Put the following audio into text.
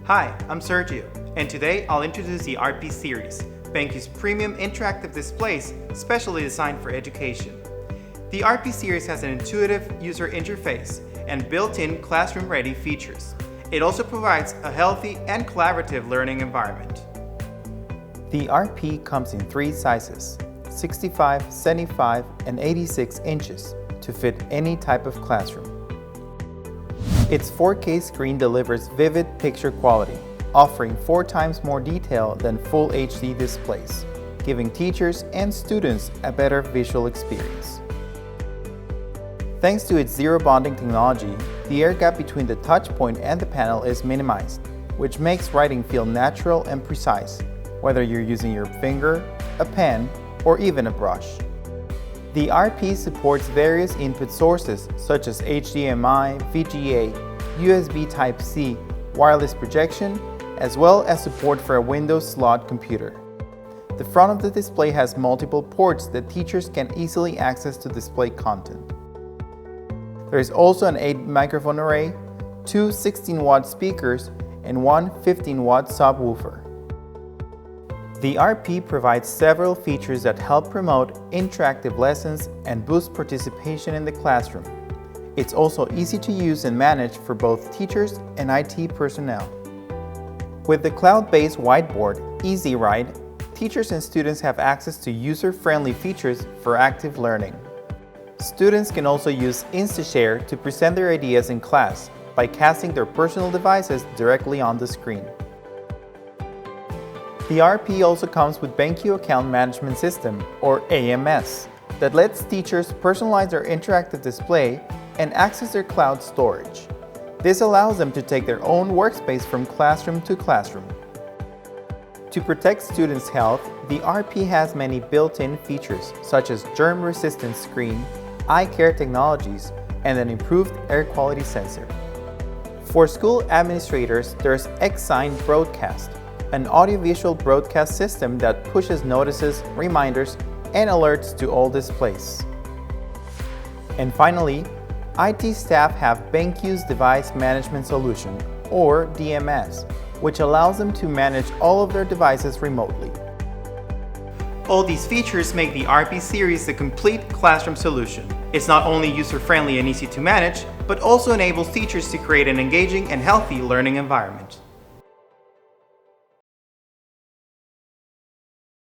Hi, I'm Sergio, and today I'll introduce the RP series, BenQ's premium interactive displays specially designed for education. The RP series has an intuitive user interface and built-in classroom-ready features. It also provides a healthy and collaborative learning environment. The RP comes in three sizes, 65, 75, and 86 inches, to fit any type of classroom. Its 4K screen delivers vivid picture quality, offering 4 times more detail than full HD displays, giving teachers and students a better visual experience. Thanks to its zero bonding technology, the air gap between the touch point and the panel is minimized, which makes writing feel natural and precise, whether you're using your finger, a pen, or even a brush. The RP supports various input sources such as HDMI, VGA, USB Type-C, wireless projection, as well as support for a Windows slot computer. The front of the display has multiple ports that teachers can easily access to display content. There is also an 8-microphone array, 2 16-watt speakers, and one 15-watt subwoofer. The RP provides several features that help promote interactive lessons and boost participation in the classroom. It's also easy to use and manage for both teachers and IT personnel. With the cloud-based whiteboard, EZWrite, teachers and students have access to user-friendly features for active learning. Students can also use InstaShare to present their ideas in class by casting their personal devices directly on the screen. The RP also comes with BenQ Account Management System, or AMS, that lets teachers personalize their interactive display and access their cloud storage. This allows them to take their own workspace from classroom to classroom. To protect students' health, the RP has many built-in features such as germ-resistant screen, eye care technologies, and an improved air quality sensor. For school administrators, there's Xsign Broadcast, an audiovisual broadcast system that pushes notices, reminders, and alerts to all displays. And finally, IT staff have BenQ's Device Management Solution, or DMS, which allows them to manage all of their devices remotely. All these features make the RP series the complete classroom solution. It's not only user-friendly and easy to manage, but also enables teachers to create an engaging and healthy learning environment.